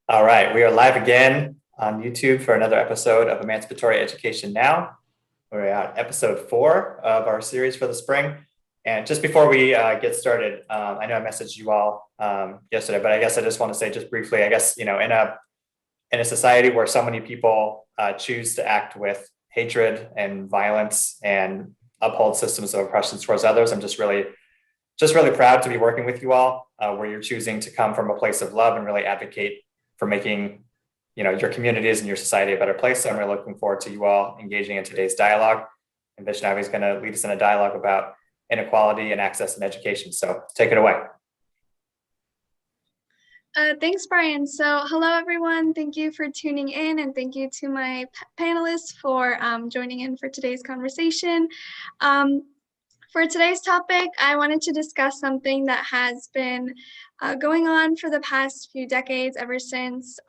All right, we are live again on YouTube for another episode of Emancipatory Education Now. We're at episode 4 of our series for the spring. And just before we get started, I know I messaged you all yesterday, but I guess I just want to say just briefly, I guess, in a society where so many people choose to act with hatred and violence and uphold systems of oppression towards others, I'm just really proud to be working with you all, where you're choosing to come from a place of love and really advocate for making, your communities and your society a better place. So I'm really looking forward to you all engaging in today's dialogue. And Vaishnavi is going to lead us in a dialogue about inequality and access in education. So take it away. Thanks, Brian. So hello, everyone. Thank you for tuning in, and thank you to my panelists for joining in for today's conversation. For today's topic, I wanted to discuss something that has been going on for the past few decades, ever since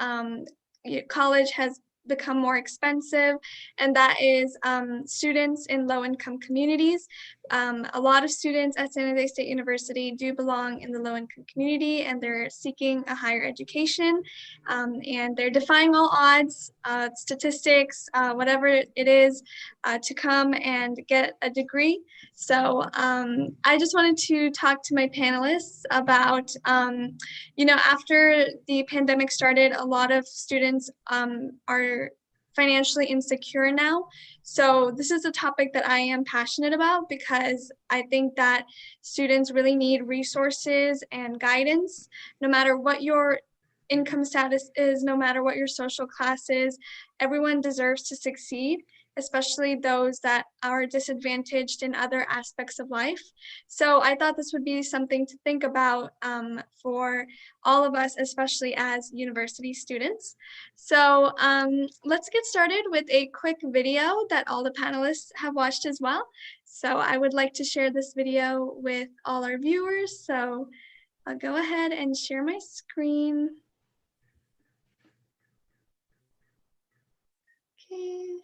college has become more expensive, and that is students in low-income communities. A lot of students at San Jose State University do belong in the low-income community, and they're seeking a higher education, and they're defying all odds, statistics, whatever it is, to come and get a degree. So I just wanted to talk to my panelists about, after the pandemic started, a lot of students are financially insecure now. So this is a topic that I am passionate about, because I think that students really need resources and guidance, no matter what your income status is, no matter what your social class is. Everyone deserves to succeed, especially those that are disadvantaged in other aspects of life. So I thought this would be something to think about for all of us, especially as university students. So let's get started with a quick video that all the panelists have watched as well. So I would like to share this video with all our viewers. So I'll go ahead and share my screen. Okay.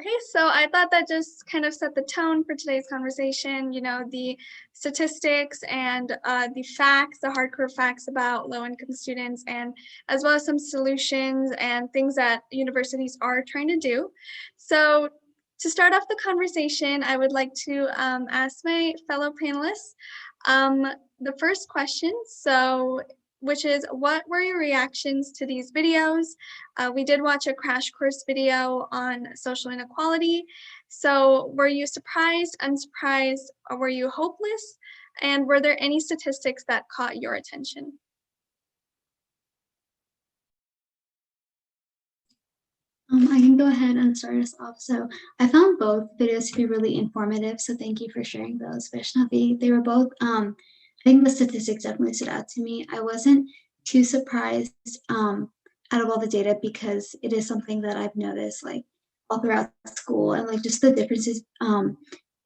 Okay, so I thought that just kind of set the tone for today's conversation, you know, the statistics and the facts, the hardcore facts about low-income students, and as well as some solutions and things that universities are trying to do. So to start off the conversation, I would like to ask my fellow panelists the first question, which is, what were your reactions to these videos? We did watch a crash course video on social inequality. So were you surprised, unsurprised, or were you hopeless? And were there any statistics that caught your attention? I can go ahead and start us off. So I found both videos to be really informative. So thank you for sharing those, Vaishnavi. They were both, I think the statistics definitely stood out to me. I wasn't too surprised out of all the data because it is something that I've noticed like all throughout school and like just the differences and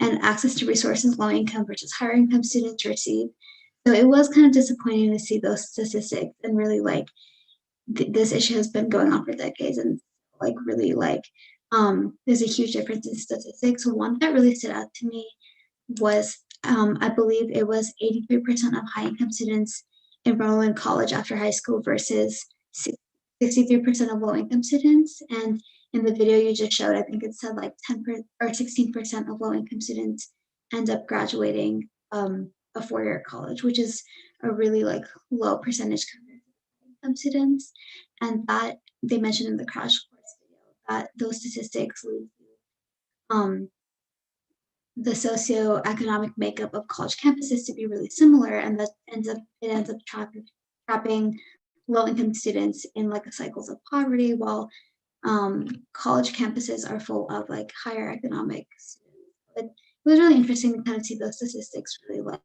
access to resources low income versus higher income students receive. So it was kind of disappointing to see those statistics and really like this issue has been going on for decades and like really like there's a huge difference in statistics. One that really stood out to me was I believe it was 83% of high income students enroll in college after high school versus 63% of low income students. And in the video you just showed, I think it said like 10% or 16% of low income students end up graduating a 4-year college, which is a really like low percentage compared to income students. And that they mentioned in the crash course video that those statistics lead to the socioeconomic makeup of college campuses to be really similar, and that ends up trapping low-income students in like a cycles of poverty, while college campuses are full of like higher economic students. But it was really interesting to kind of see those statistics really like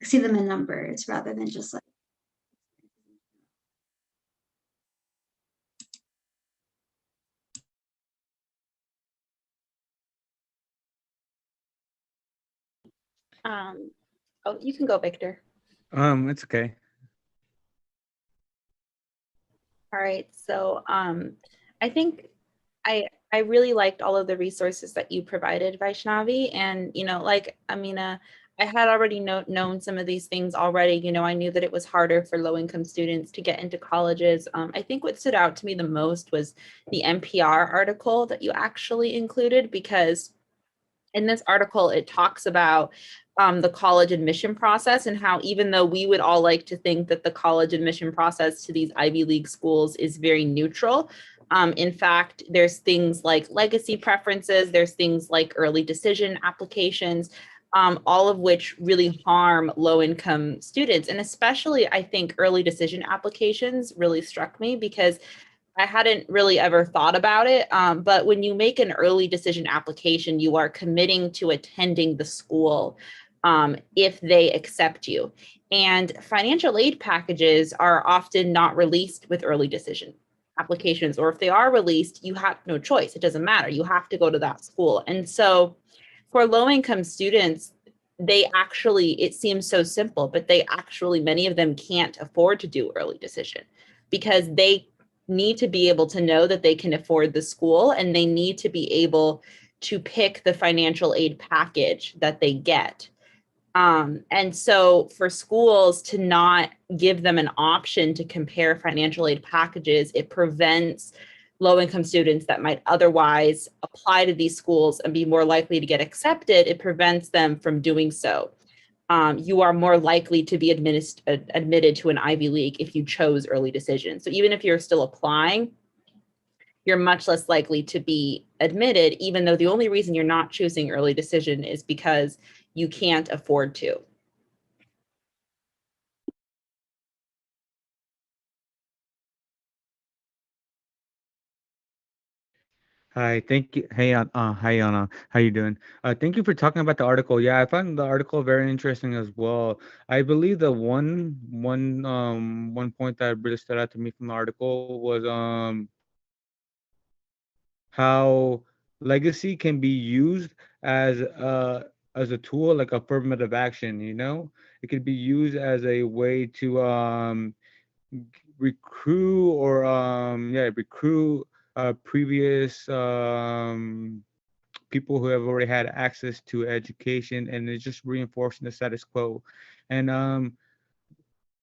see them in numbers rather than just like Oh, you can go, Victor. It's okay. All right. So I think I really liked all of the resources that you provided, Vaishnavi. And, you know, like Aminah, I had already known some of these things already. You know, I knew that it was harder for low income students to get into colleges. I think what stood out to me the most was the NPR article that you actually included, because in this article, it talks about the college admission process and how even though we would all like to think that the college admission process to these Ivy League schools is very neutral, in fact, there's things like legacy preferences, there's things like early decision applications, all of which really harm low-income students. And especially, I think early decision applications really struck me because I hadn't really ever thought about it. But when you make an early decision application, you are committing to attending the school if they accept you. And financial aid packages are often not released with early decision applications, or if they are released, you have no choice. It doesn't matter. You have to go to that school. And so for low-income students, they actually, it seems so simple, but they actually, many of them can't afford to do early decision because they need to be able to know that they can afford the school, and they need to be able to pick the financial aid package that they get. And so for schools to not give them an option to compare financial aid packages, it prevents low-income students that might otherwise apply to these schools and be more likely to get accepted. It prevents them from doing so. You are more likely to be admitted to an Ivy League if you chose early decision. So even if you're still applying, you're much less likely to be admitted, even though the only reason you're not choosing early decision is because you can't afford to. Hi, thank you. Hey, hi, Anna. How you doing? Thank you for talking about the article. Yeah, I found the article very interesting as well. I believe the one point that really stood out to me from the article was how legacy can be used as a tool, like affirmative action. You know, it could be used as a way to recruit or recruit previous people who have already had access to education, and it's just reinforcing the status quo. And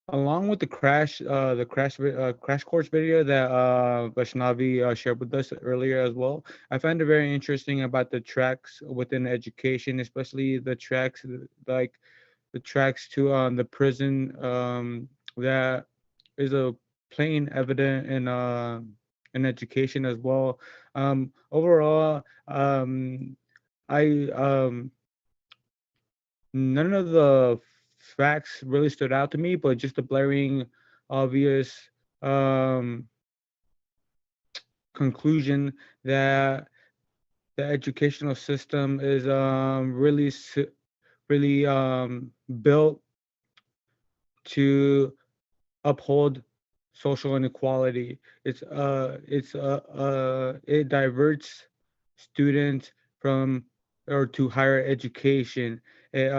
along with the crash course video that Vaishnavi shared with us earlier as well, I find it very interesting about the tracks within education, especially the tracks like the tracks to the prison, that is a plain evident in education as well. Overall, I none of the facts really stood out to me, but just the blaring obvious um, conclusion that the educational system is really built to uphold social inequality. It diverts students from or to higher education. It,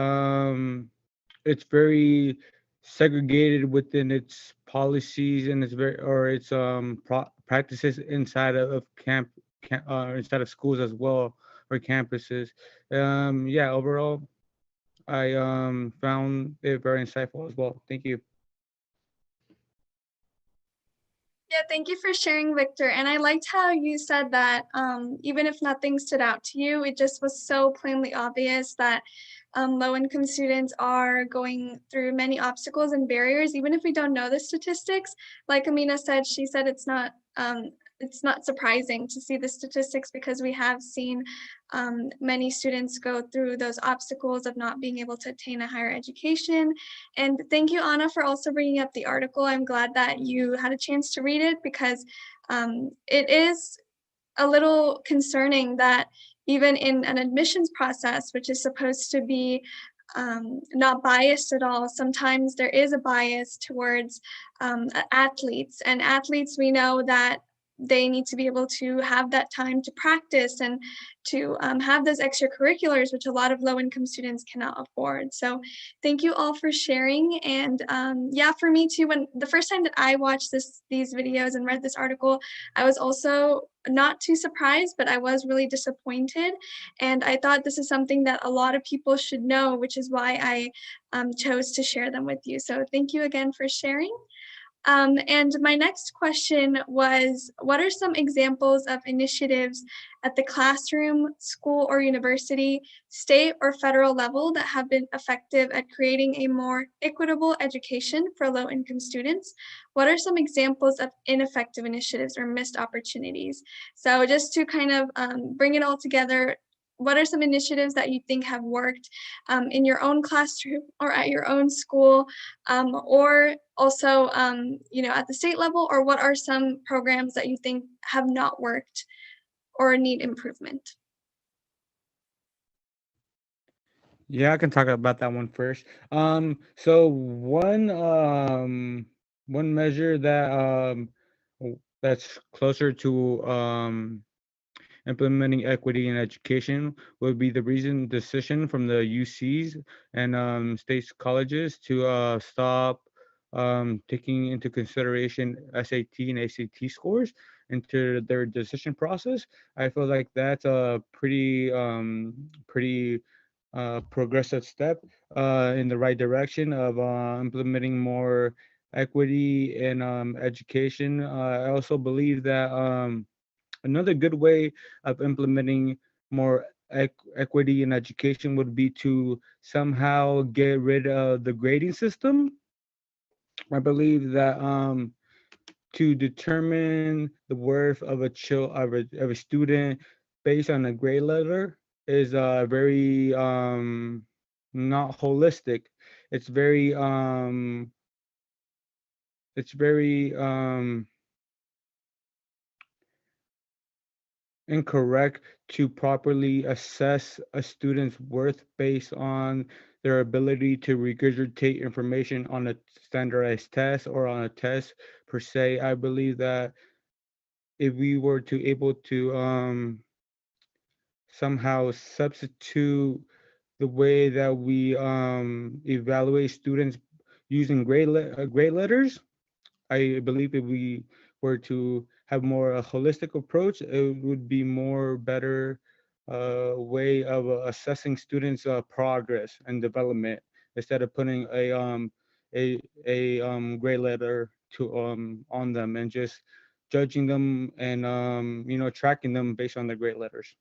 it's very segregated within its policies and its practices inside of inside of schools as well, or campuses. Yeah, overall I found it very insightful as well. Thank you. Yeah, thank you for sharing, Victor. And I liked how you said that even if nothing stood out to you, it just was so plainly obvious that low-income students are going through many obstacles and barriers, even if we don't know the statistics. Like Aminah said, she said it's not surprising to see the statistics because we have seen many students go through those obstacles of not being able to attain a higher education. And thank you, Anna, for also bringing up the article. I'm glad that you had a chance to read it because it is a little concerning that even in an admissions process, which is supposed to be not biased at all, sometimes there is a bias towards athletes. And athletes, we know that they need to be able to have that time to practice and to have those extracurriculars, which a lot of low-income students cannot afford. So thank you all for sharing. And yeah, for me too, when the first time that I watched these videos and read this article, I was also not too surprised, but I was really disappointed. And I thought this is something that a lot of people should know, which is why I chose to share them with you. So thank you again for sharing. And my next question was, what are some examples of initiatives at the classroom, school, or university, state, or federal level that have been effective at creating a more equitable education for low-income students? What are some examples of ineffective initiatives or missed opportunities? So just to kind of bring it all together, what are some initiatives that you think have worked in your own classroom or at your own school, or also at the state level, or what are some programs that you think have not worked or need improvement? Yeah, I can talk about that one first. So one measure that that's closer to implementing equity in education would be the recent decision from the UCs and state colleges to stop taking into consideration SAT and ACT scores into their decision process. I feel like that's a pretty progressive step in the right direction of implementing more equity in education. I also believe that another good way of implementing more equity in education would be to somehow get rid of the grading system. I believe that to determine the worth of of a student based on a grade letter is very not holistic. It's very it's very incorrect to properly assess a student's worth based on their ability to regurgitate information on a standardized test or on a test per se. I believe that if we were to able to somehow substitute the way that we evaluate students using grade letters, I believe if were to have more a holistic approach, it would be more better way of assessing students' progress and development instead of putting a grade letter to on them and just judging them and tracking them based on the grade letters.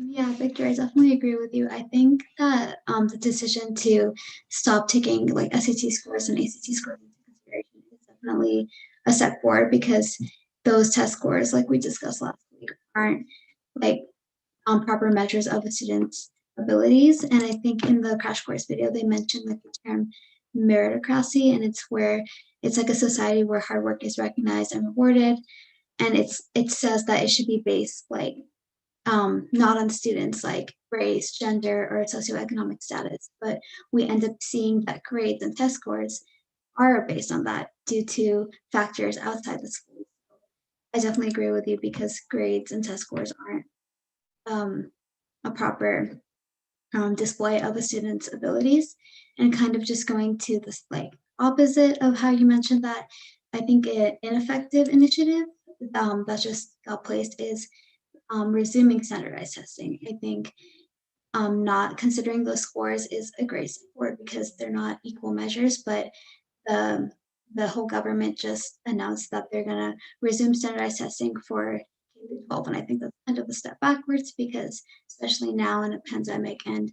Yeah, Victor, I definitely agree with you. I think that the decision to stop taking like SAT scores and ACT scores into consideration is definitely a step forward, because those test scores, like we discussed last week, aren't like proper measures of a student's abilities. And I think in the crash course video, they mentioned like the term meritocracy, and it's where it's like a society where hard work is recognized and rewarded. And it says that it should be based like not on students like race, gender, or socioeconomic status, but we end up seeing that grades and test scores are based on that due to factors outside the school. I definitely agree with you, because grades and test scores aren't a proper display of a student's abilities. And kind of just going to this like opposite of how you mentioned that, I think an ineffective initiative that just got placed is resuming standardized testing. I think not considering those scores is a great support, because they're not equal measures, but the whole government just announced that they're going to resume standardized testing for K-12, and I think that's kind of a step backwards, because especially now in a pandemic, and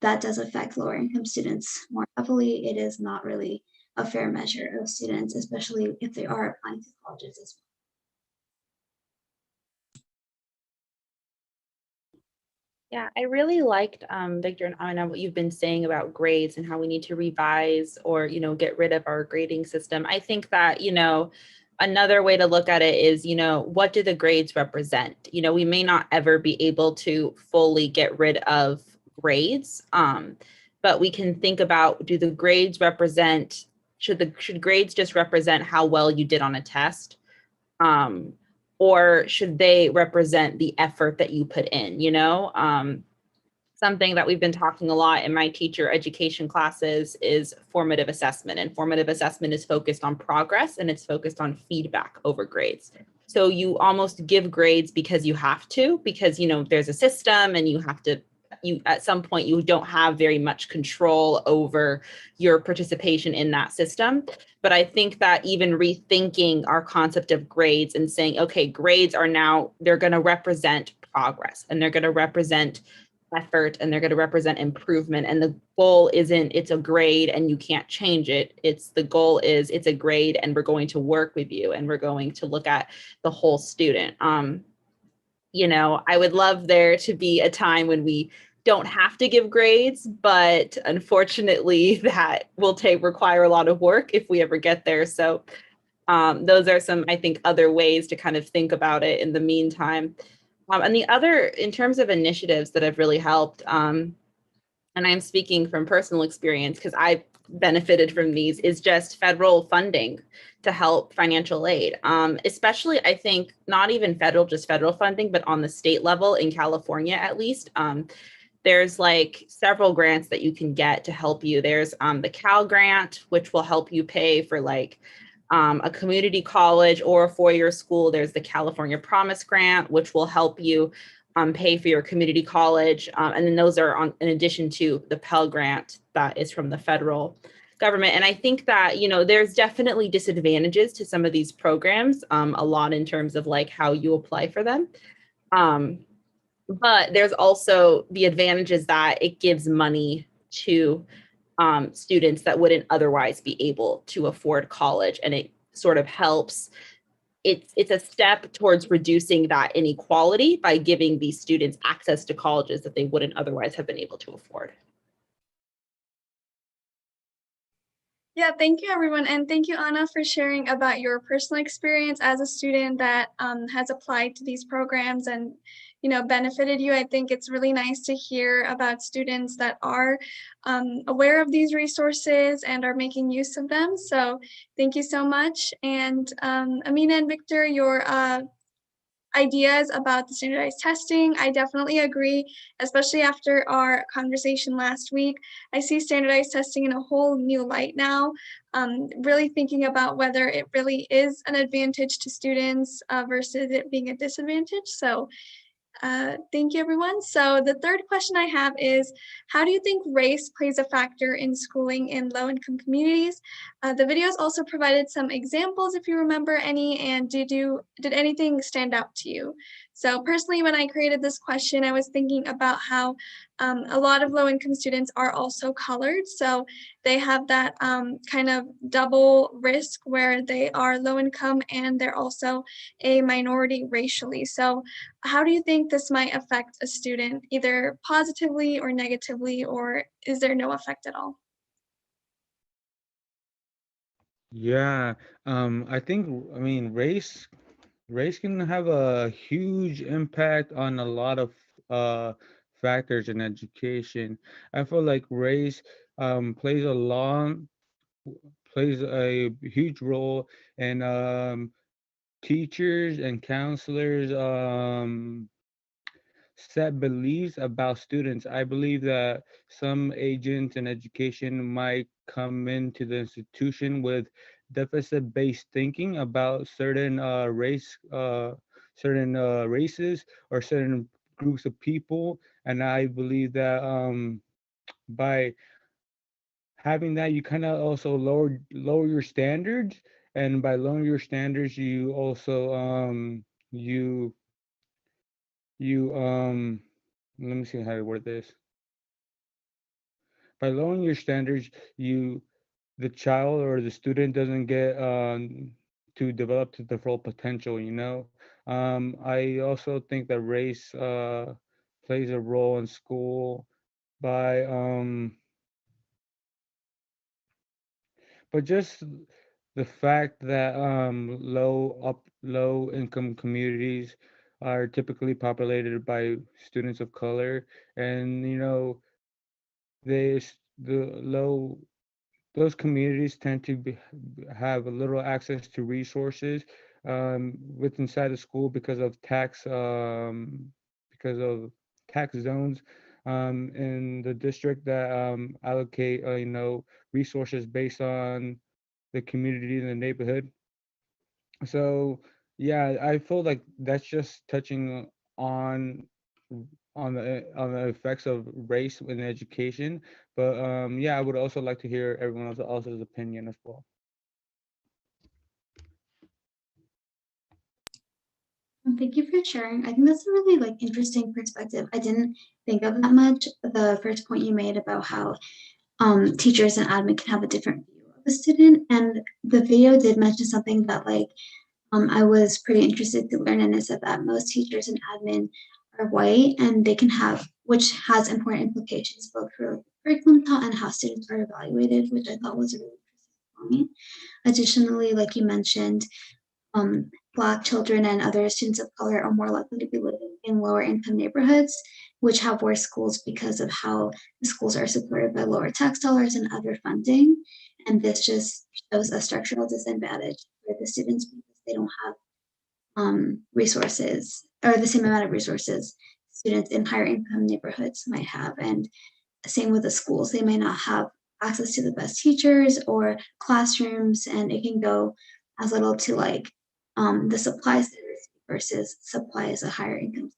that does affect lower income students more heavily, it is not really a fair measure of students, especially if they are applying to colleges as well. Yeah, I really liked Victor and Aminah, what you've been saying about grades and how we need to revise or, get rid of our grading system. I think that, another way to look at it is, what do the grades represent? We may not ever be able to fully get rid of grades, but we can think about, do the grades represent, should grades just represent how well you did on a test? Or should they represent the effort that you put in, something that we've been talking a lot in my teacher education classes is formative assessment. And formative assessment is focused on progress, and it's focused on feedback over grades. So you almost give grades because you have to, because, there's a system and you have to, at some point you don't have very much control over your participation in that system. But I think that even rethinking our concept of grades and saying, okay, grades are now, they're going to represent progress, and they're going to represent effort, and they're going to represent improvement. And the goal isn't it's a grade and you can't change it. The goal is it's a grade and we're going to work with you and we're going to look at the whole student. I would love there to be a time when we don't have to give grades, but unfortunately that will require a lot of work if we ever get there. So those are some, I think, other ways to kind of think about it in the meantime. And the other, in terms of initiatives that have really helped, and I'm speaking from personal experience because I've benefited from these, is just federal funding to help financial aid. Especially, I think, not even just federal funding, but on the state level in California, at least. There's like several grants that you can get to help you. There's the Cal grant, which will help you pay for like a community college or a four-year school. There's the California Promise Grant, which will help you pay for your community college. And then those are in addition to the Pell Grant that is from the federal government. And I think that, there's definitely disadvantages to some of these programs, a lot in terms of like how you apply for them. But there's also the advantages that it gives money to students that wouldn't otherwise be able to afford college. And it sort of helps. It's a step towards reducing that inequality by giving these students access to colleges that they wouldn't otherwise have been able to afford. Yeah, thank you, everyone. And thank you, Anna, for sharing about your personal experience as a student that has applied to these programs and, benefited you. I think it's really nice to hear about students that are aware of these resources and are making use of them. So thank you so much. And Aminah and Victor, I ideas about the standardized testing. I definitely agree, especially after our conversation last week. I see standardized testing in a whole new light now, really thinking about whether it really is an advantage to students versus it being a disadvantage. So thank you, everyone. So the third question I have is, how do you think race plays a factor in schooling in low-income communities? The videos also provided some examples, if you remember any, and did anything stand out to you? So personally, when I created this question, I was thinking about how a lot of low-income students are also colored. So they have that kind of double risk where they are low income and they're also a minority racially. So how do you think this might affect a student, either positively or negatively, or is there no effect at all? Yeah, I mean, race can have a huge impact on a lot of uh, factors in education. I feel like race plays plays a huge role in teachers and counselors set beliefs about students. I believe that some agents in education might come into the institution with deficit-based thinking about certain races or certain groups of people, and I believe that by having that, you kind of also lower your standards, and by lowering your standards, you also you you let me see how to word this. By lowering your standards, the child or the student doesn't get to develop to their full potential, you know. I also think that race plays a role in school by but just the fact that low income communities are typically populated by students of color, and you know, they the low those communities tend to have a little access to resources with inside the school because of tax zones in the district that allocate you know, resources based on the community and the neighborhood. So yeah, I feel like that's just touching on on the effects of race in education. But yeah, I would also like to hear everyone else's opinion as well. Thank you for sharing. I think that's a really like interesting perspective. I didn't think of that much. The first point you made about how teachers and admin can have a different view of a student, and the video did mention something that like I was pretty interested to learn, and it said that most teachers and admin are white, and they can have, which has important implications both for like, curriculum taught and how students are evaluated, which I thought was a really interesting point. Additionally, like you mentioned, Black children and other students of color are more likely to be living in lower income neighborhoods, which have worse schools because of how the schools are supported by lower tax dollars and other funding. And this just shows a structural disadvantage for the students because they don't have resources or the same amount of resources students in higher income neighborhoods might have. And same with the schools, they may not have access to the best teachers or classrooms, and it can go as little to like the supplies versus supply as a higher income.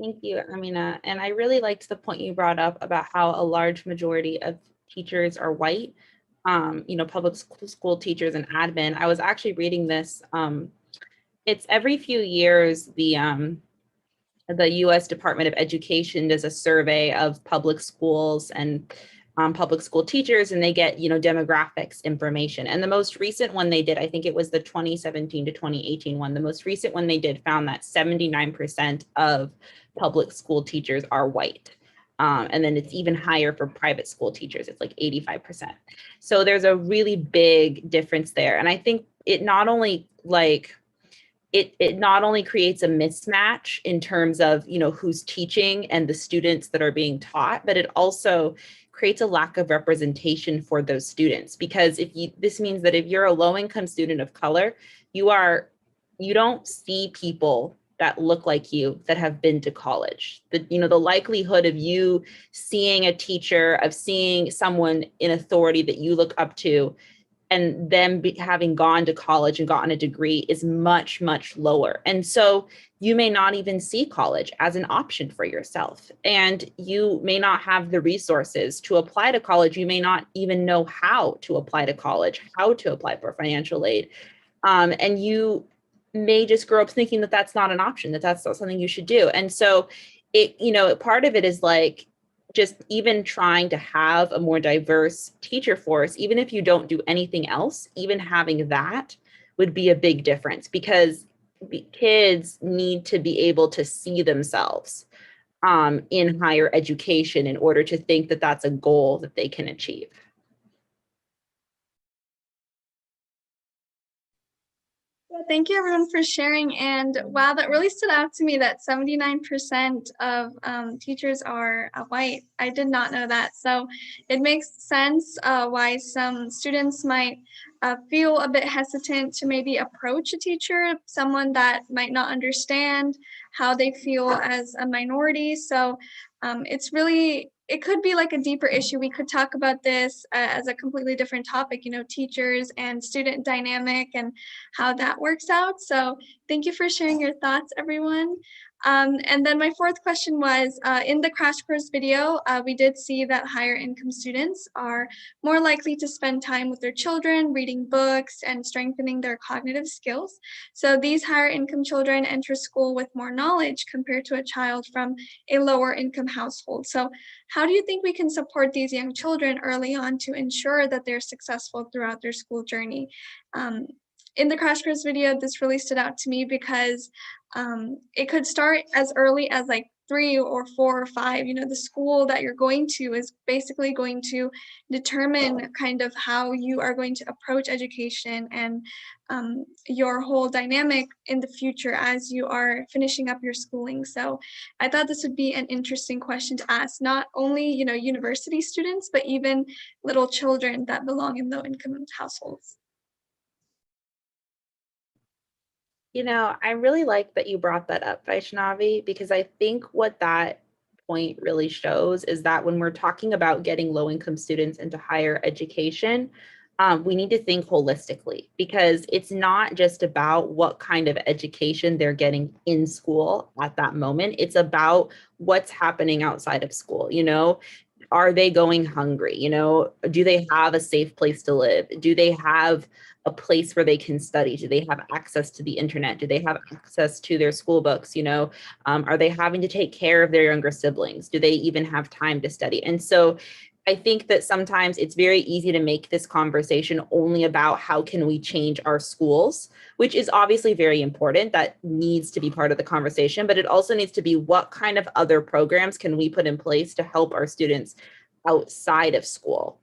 Thank you, Aminah. And I really liked the point you brought up about how a large majority of teachers are white, you know, public school teachers and admin. I was actually reading this. It's every few years, the US Department of Education does a survey of public schools and public school teachers, and they get, you know, demographics information. And the most recent one they did, I think it was the 2017 to 2018 one, the most recent one they did found that 79% of public school teachers are white. And then it's even higher for private school teachers. It's like 85%. So there's a really big difference there. And I think it not only like, it not only creates a mismatch in terms of, you know, who's teaching and the students that are being taught, but it also creates a lack of representation for those students. Because this means that if you're a low-income student of color, you don't see people that look like you that have been to college. The likelihood of you seeing a teacher, of seeing someone in authority that you look up to, and them having gone to college and gotten a degree is much, much lower. And so you may not even see college as an option for yourself. And you may not have the resources to apply to college. You may not even know how to apply to college, how to apply for financial aid. And you may just grow up thinking that that's not an option, that that's not something you should do. And so part of it is like, just even trying to have a more diverse teacher force, even if you don't do anything else, even having that would be a big difference, because kids need to be able to see themselves in higher education in order to think that that's a goal that they can achieve. Well, thank you everyone for sharing. And wow, that really stood out to me that 79% of teachers are white. I did not know that. So it makes sense why some students might feel a bit hesitant to maybe approach a teacher, someone that might not understand how they feel as a minority. So it could be like a deeper issue. We could talk about this as a completely different topic, teachers and student dynamic and how that works out. So thank you for sharing your thoughts, everyone. And then my fourth question was, in the crash course video, we did see that higher income students are more likely to spend time with their children, reading books and strengthening their cognitive skills. So these higher income children enter school with more knowledge compared to a child from a lower income household. So how do you think we can support these young children early on to ensure that they're successful throughout their school journey? In the crash course video, this really stood out to me because it could start as early as like 3 or 4 or 5. The school that you're going to is basically going to determine kind of how you are going to approach education and your whole dynamic in the future as you are finishing up your schooling. So I thought this would be an interesting question to ask, not only, university students, but even little children that belong in low-income households. I really like that you brought that up, Vaishnavi, because I think what that point really shows is that when we're talking about getting low-income students into higher education, we need to think holistically, because it's not just about what kind of education they're getting in school at that moment. It's about what's happening outside of school. Are they going hungry? Do they have a safe place to live? Do they have a place where they can study? Do they have access to the internet? Do they have access to their school books? Are they having to take care of their younger siblings? Do they even have time to study? And so I think that sometimes it's very easy to make this conversation only about how can we change our schools, which is obviously very important. That needs to be part of the conversation, but it also needs to be what kind of other programs can we put in place to help our students outside of school.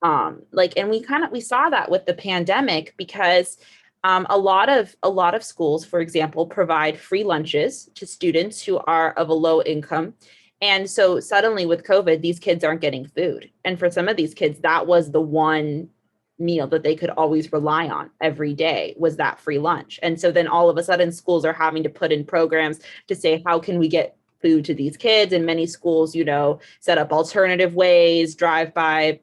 And we saw that with the pandemic, because a lot of schools, for example, provide free lunches to students who are of a low income. And so suddenly with COVID, these kids aren't getting food. And for some of these kids, that was the one meal that they could always rely on every day, was that free lunch. And so then all of a sudden schools are having to put in programs to say, how can we get food to these kids? And many schools, set up alternative ways, drive-by,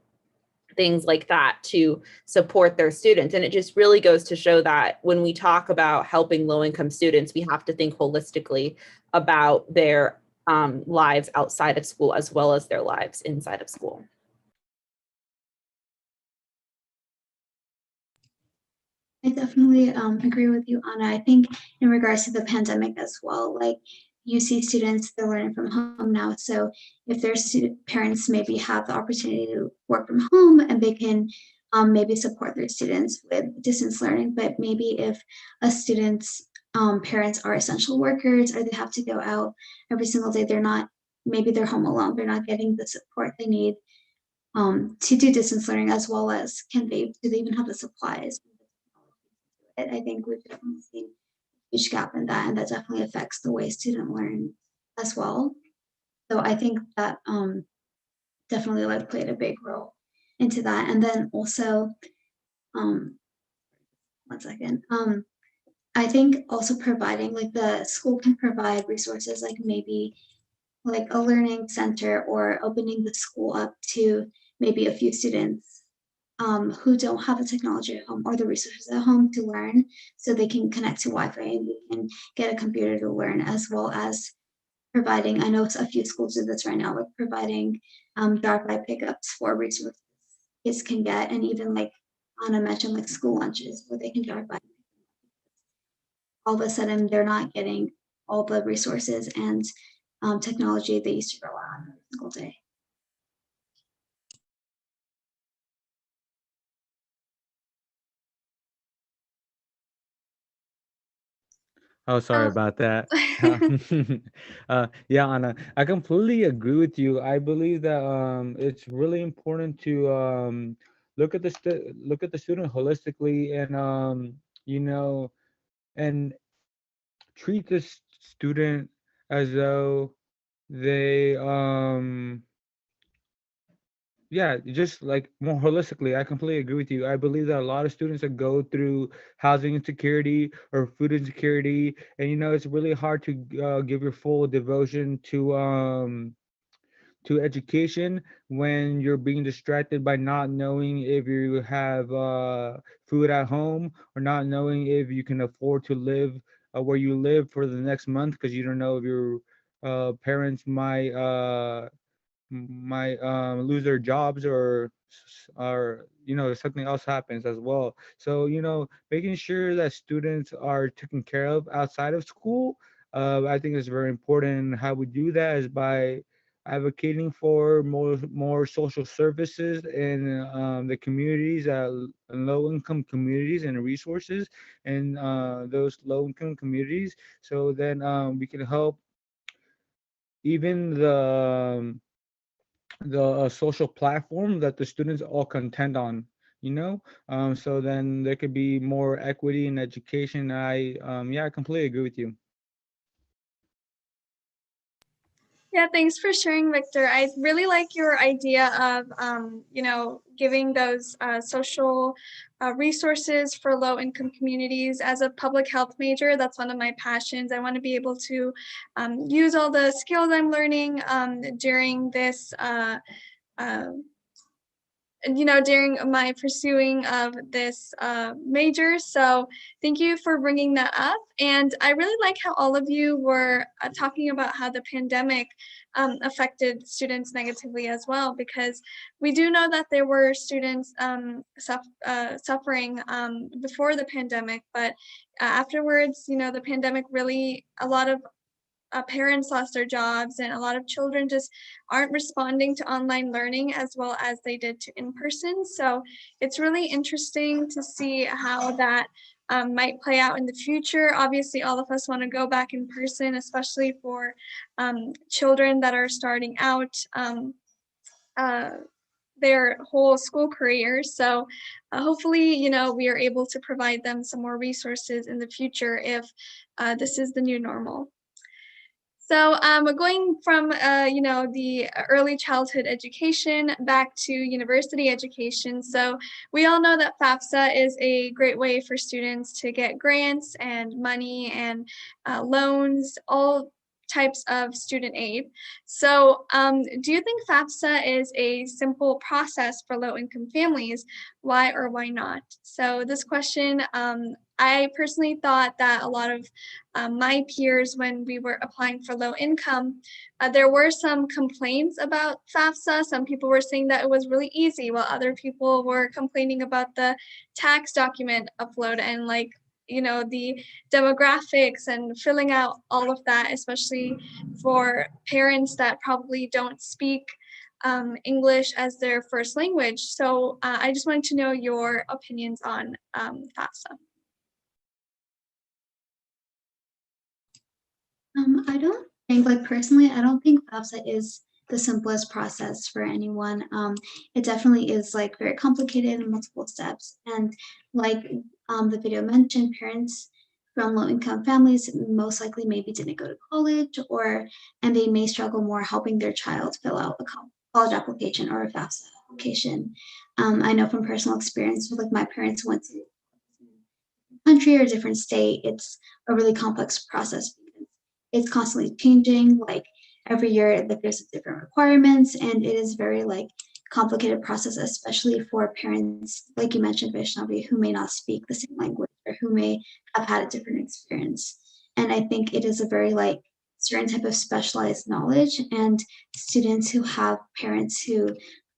things like that to support their students. And it just really goes to show that when we talk about helping low-income students, we have to think holistically about their lives outside of school as well as their lives inside of school. I definitely agree with you, Anna. I think in regards to the pandemic as well, like you see students, they're learning from home now. So if their parents maybe have the opportunity to work from home, and they can maybe support their students with distance learning, but maybe if a student's parents are essential workers, or they have to go out every single day, maybe they're home alone, they're not getting the support they need to do distance learning, as well as do they even have the supplies? I think we've definitely seen a huge gap in that, and that definitely affects the way students learn as well. So I think that definitely like played a big role into that. And then also, 1 second. I think also providing, like, the school can provide resources, like maybe like a learning center, or opening the school up to maybe a few students who don't have the technology at home or the resources at home to learn, so they can connect to Wi-Fi and they can get a computer to learn, as well as providing, I know a few schools do this right now, like providing drive-by pickups for resources kids can get, and even like Anna mentioned, like school lunches where they can drive by. All of a sudden, they're not getting all the resources and technology they used to rely on every single day. Oh, sorry about that. Yeah, Anna, I completely agree with you. I believe that it's really important to look at look at the student holistically, and you know, and treat this student as though they yeah, just like more holistically. I completely agree with you. I believe that a lot of students that go through housing insecurity or food insecurity, and it's really hard to give your full devotion to education when you're being distracted by not knowing if you have food at home, or not knowing if you can afford to live where you live for the next month, because you don't know if your parents might lose their jobs, or something else happens as well. So making sure that students are taken care of outside of school, I think is very important. How we do that is by advocating for more social services in the communities, low income communities, and resources in those low income communities, so then we can help even the social platform that the students all contend on, so then there could be more equity in education. I completely agree with you. Yeah, thanks for sharing, Victor. I really like your idea of, giving those social resources for low-income communities. As a public health major, that's one of my passions. I want to be able to use all the skills I'm learning during this during my pursuing of this major. So thank you for bringing that up. And I really like how all of you were talking about how the pandemic affected students negatively as well, because we do know that there were students suffering before the pandemic, but afterwards, the pandemic really, a lot of parents lost their jobs, and a lot of children just aren't responding to online learning as well as they did to in-person. So it's really interesting to see how that might play out in the future. Obviously, all of us want to go back in person, especially for children that are starting out their whole school career. So hopefully, we are able to provide them some more resources in the future if this is the new normal. So going from, the early childhood education back to university education. So we all know that FAFSA is a great way for students to get grants and money and loans, all types of student aid. So do you think FAFSA is a simple process for low-income families? Why or why not? So this question, I personally thought that a lot of my peers, when we were applying for low income, there were some complaints about FAFSA. Some people were saying that it was really easy, while other people were complaining about the tax document upload and the demographics and filling out all of that, especially for parents that probably don't speak English as their first language. So I just wanted to know your opinions on FAFSA. I don't think, like, personally, I don't think FAFSA is the simplest process for anyone. It definitely is like very complicated and multiple steps. And like the video mentioned, parents from low-income families most likely maybe didn't go to college, and they may struggle more helping their child fill out college application or a FAFSA application. I know from personal experience, like my parents went to a country or a different state, it's a really complex process because it's constantly changing. Like every year, like there's different requirements, and it is very like complicated process, especially for parents, like you mentioned, Vaishnavi, who may not speak the same language or who may have had a different experience. And I think it is a very like certain type of specialized knowledge, and students who have parents who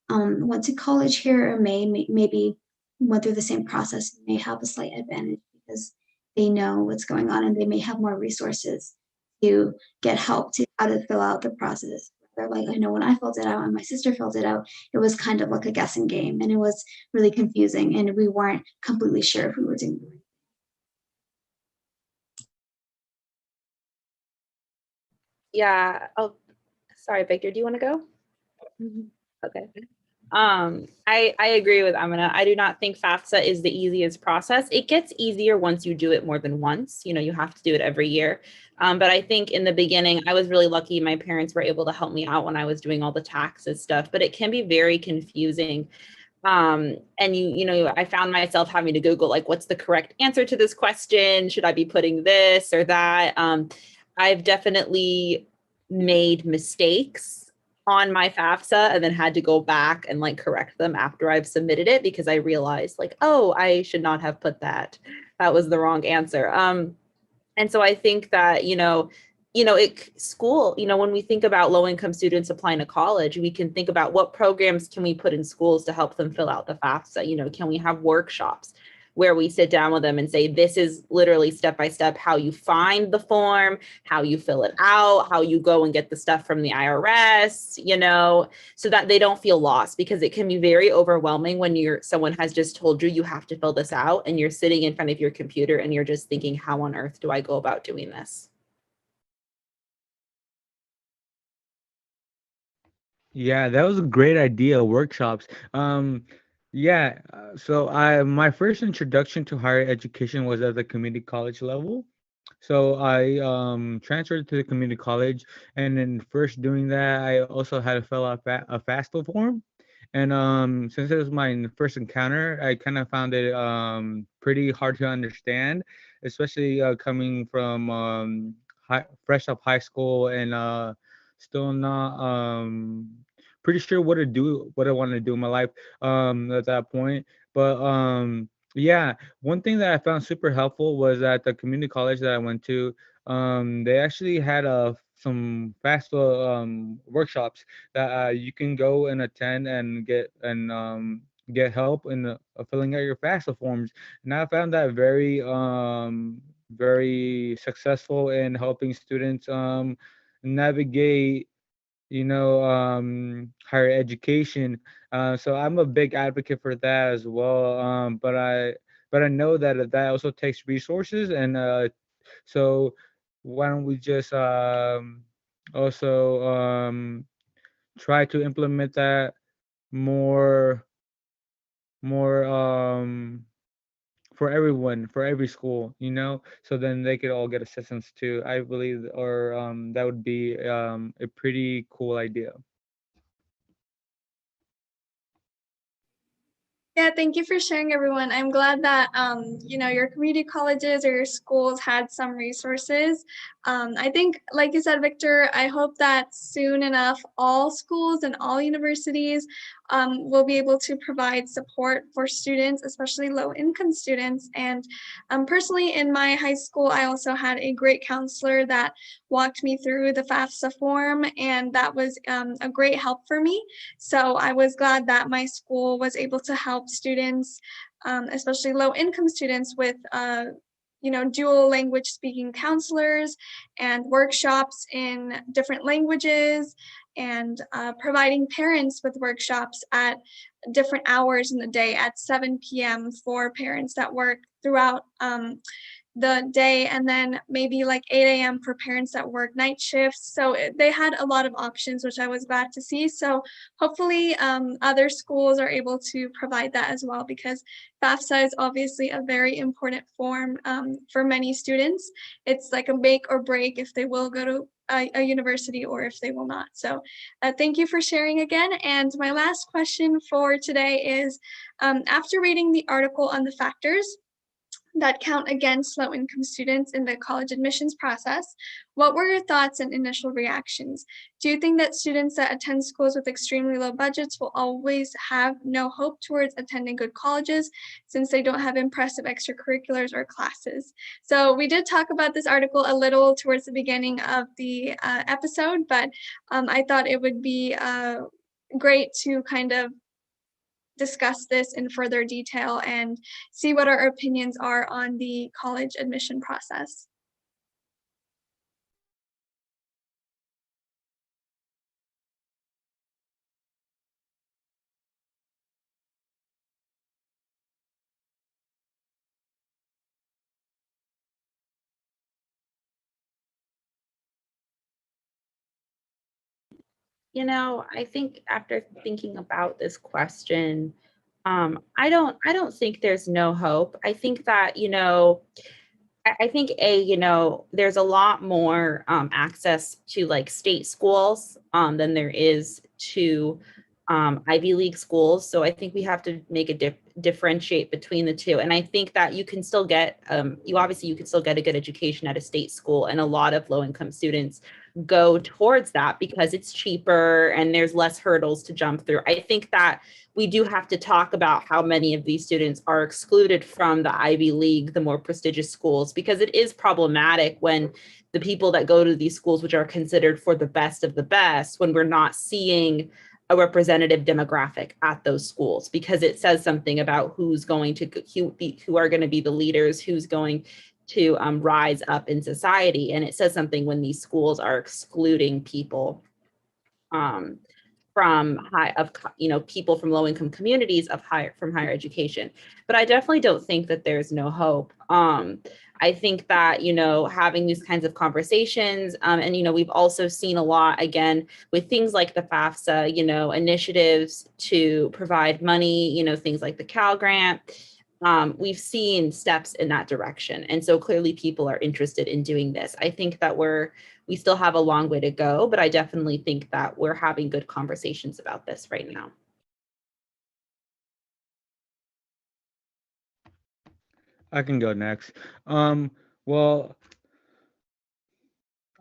went to college here or maybe went through the same process may have a slight advantage because they know what's going on and they may have more resources to get help to how to fill out the process. They're like, I know when I filled it out and my sister filled it out, it was kind of like a guessing game and it was really confusing and we weren't completely sure if we were doing the right. Yeah. Oh, sorry, Victor, do you want to go? Okay. I agree with Aminah. I do not think FAFSA is the easiest process. It gets easier once you do it more than once. You know, you have to do it every year. But I think in the beginning, I was really lucky. My parents were able to help me out when I was doing all the taxes stuff, but it can be very confusing. And I found myself having to Google, like, what's the correct answer to this question? Should I be putting this or that? I've definitely made mistakes on my FAFSA and then had to go back and like correct them after I've submitted it because I realized like, oh, I should not have put that. That was the wrong answer. And so I think that, school, when we think about low income students applying to college, we can think about what programs can we put in schools to help them fill out the FAFSA. Can we have workshops where we sit down with them and say, this is literally step by step how you find the form, how you fill it out, how you go and get the stuff from the IRS, so that they don't feel lost, because it can be very overwhelming when someone has just told you have to fill this out and you're sitting in front of your computer and you're just thinking, how on earth do I go about doing this? Yeah, that was a great idea, workshops. So my first introduction to higher education was at the community college level. So I transferred to the community college, and then first doing that, I also had to fill out a FAFSA form. And since it was my first encounter, I kind of found it pretty hard to understand, especially coming from fresh up high school and still not pretty sure what I wanted to do in my life at that point. But yeah, one thing that I found super helpful was at the community college that I went to. They actually had some FAFSA workshops that you can go and attend and get help in filling out your FAFSA forms. And I found that very successful in helping students navigate higher education. So I'm a big advocate for that as well. But I know that also takes resources, and so why don't we just also try to implement that more more for everyone, for every school, so then they could all get assistance too. I believe, or that would be a pretty cool idea. Yeah, thank you for sharing, everyone. I'm glad that your community colleges or your schools had some resources. I think, like you said, Victor, I hope that soon enough all schools and all universities will be able to provide support for students, especially low-income students. And personally, in my high school, I also had a great counselor that walked me through the FAFSA form, and that was a great help for me. So I was glad that my school was able to help students, especially low-income students, with dual language speaking counselors and workshops in different languages, and providing parents with workshops at different hours in the day at 7 p.m. for parents that work throughout the day, and then maybe like 8 a.m. for parents that work night shifts. So they had a lot of options, which I was glad to see. So hopefully other schools are able to provide that as well, because FAFSA is obviously a very important form for many students. It's like a make or break if they will go to a university or if they will not. So thank you for sharing again. And my last question for today is, after reading the article on the factors that count against low-income students in the college admissions process, what were your thoughts and initial reactions? Do you think that students that attend schools with extremely low budgets will always have no hope towards attending good colleges since they don't have impressive extracurriculars or classes? So we did talk about this article a little towards the beginning of the episode, but I thought it would be great to kind of discuss this in further detail and see what our opinions are on the college admission process. You know, I think after thinking about this question, I don't think there's no hope. I think that, you know, I think there's a lot more access to like state schools than there is to Ivy League schools. So I think we have to make a differentiate between the two. And I think that you can still get, you can still get a good education at a state school, and a lot of low income students go towards that because it's cheaper and there's less hurdles to jump through. I think that we do have to talk about how many of these students are excluded from the Ivy League, the more prestigious schools, because it is problematic when the people that go to these schools, which are considered for the best of the best, when we're not seeing a representative demographic at those schools, because it says something about who's going to who are going to be the leaders, who's going to rise up in society. And it says something when these schools are excluding people from people from low income communities from higher education. But I definitely don't think that there's no hope. I think that, having these kinds of conversations, and, we've also seen a lot, again, with things like the FAFSA, initiatives to provide money, things like the Cal Grant. We've seen steps in that direction. And so clearly people are interested in doing this. I think that we still have a long way to go, but I definitely think that we're having good conversations about this right now. I can go next. Well,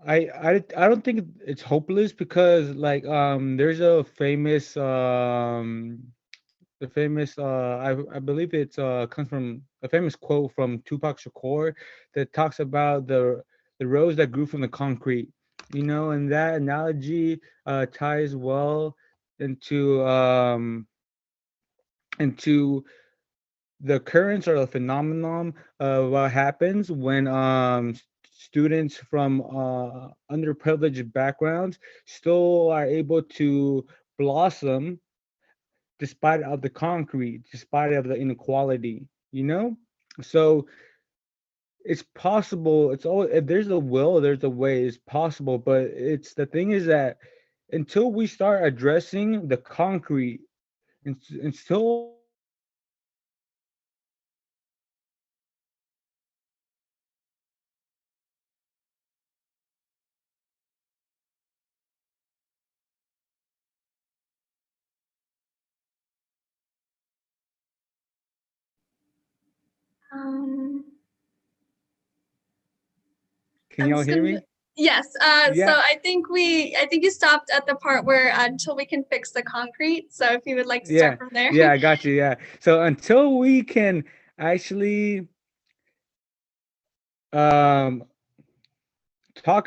I don't think it's hopeless, because like there's a famous I believe it's comes from a famous quote from Tupac Shakur that talks about the rose that grew from the concrete, and that analogy ties well into the occurrence or the phenomenon of what happens when students from underprivileged backgrounds still are able to blossom despite of the concrete, despite of the inequality, So it's possible. It's all, if there's a will, there's a way. It's possible, but the thing is that until we start addressing the concrete, until can y'all hear me? Yes. Yeah. So I think you stopped at the part where until we can fix the concrete. So if you would like to start from there. Yeah, I got you. Yeah. So until we can actually talk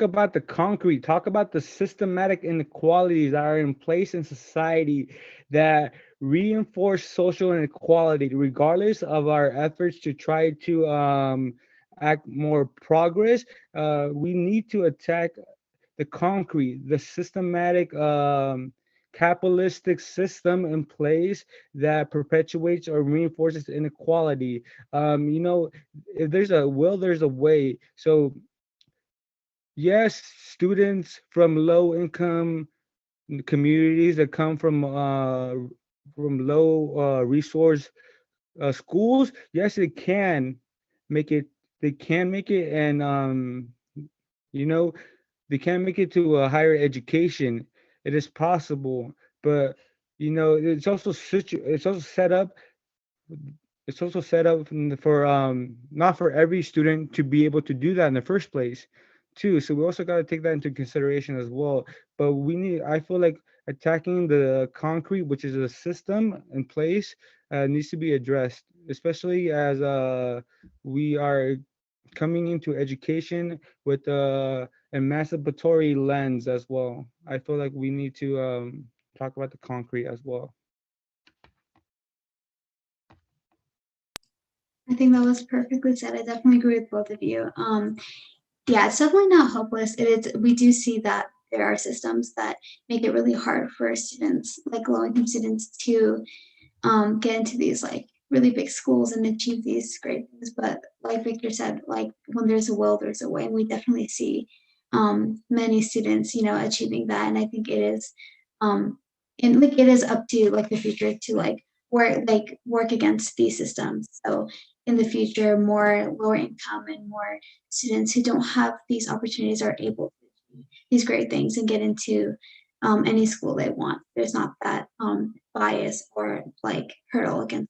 about the concrete, talk about the systematic inequalities that are in place in society that reinforce social inequality, regardless of our efforts to try to act more progress. We need to attack the concrete, the systematic capitalistic system in place that perpetuates or reinforces inequality. You know, if there's a will, there's a way. So yes, students from low income communities that come from low resource schools, yes, it can make it. They can make it, and you know, they can make it to a higher education. It is possible, but you know, it's also set up. It's also set up for not for every student to be able to do that in the first place, too. So we also got to take that into consideration as well. But we need. I feel like attacking the concrete, which is a system in place, needs to be addressed, especially as we are coming into education with a emancipatory lens as well. I feel like we need to talk about the concrete as well. I think that was perfectly said. I definitely agree with both of you. Yeah, it's definitely not hopeless. It is. We do see that there are systems that make it really hard for students, like low-income students, to get into these like really big schools and achieve these great things. But like Victor said, like when there's a will, there's a way, and we definitely see many students, you know, achieving that. And I think it is, and like it is up to like the future to work against these systems. So in the future, more lower income and more students who don't have these opportunities are able to do these great things and get into any school they want. There's not that bias or like hurdle against.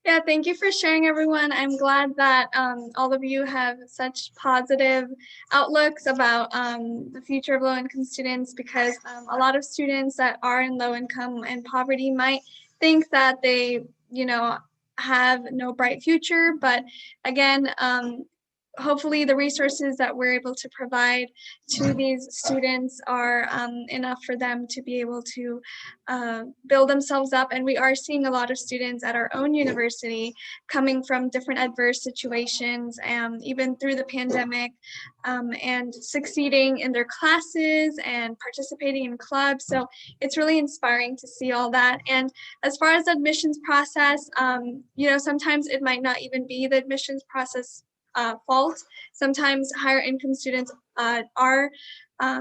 Yeah, thank you for sharing, everyone. I'm glad that all of you have such positive outlooks about the future of low-income students, because a lot of students that are in low income and poverty might think that they, you know, have no bright future. But again, hopefully the resources that we're able to provide to these students are enough for them to be able to build themselves up. And we are seeing a lot of students at our own university coming from different adverse situations, even through the pandemic, and succeeding in their classes and participating in clubs. So it's really inspiring to see all that. And as far as the admissions process, you know, sometimes it might not even be the admissions process fault. Sometimes higher income students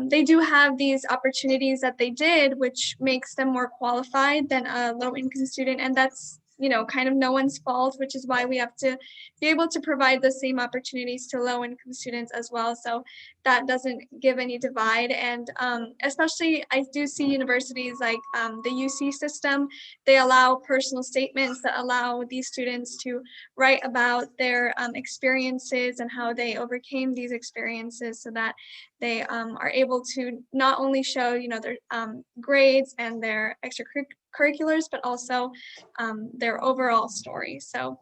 they do have these opportunities that they did, which makes them more qualified than a low income student. And that's, you know, kind of no one's fault, which is why we have to be able to provide the same opportunities to low income students as well. So that doesn't give any divide. And especially I do see universities like the UC system, they allow personal statements that allow these students to write about their experiences and how they overcame these experiences, so that they are able to not only show, you know, their grades and their extracurriculars, but also their overall story. So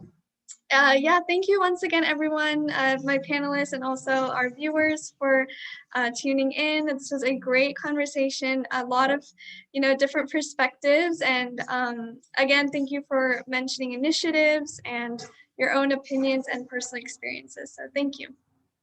yeah, thank you once again, everyone, my panelists and also our viewers for tuning in. This was a great conversation, a lot of, you know, different perspectives. And again, thank you for mentioning initiatives and your own opinions and personal experiences. So thank you.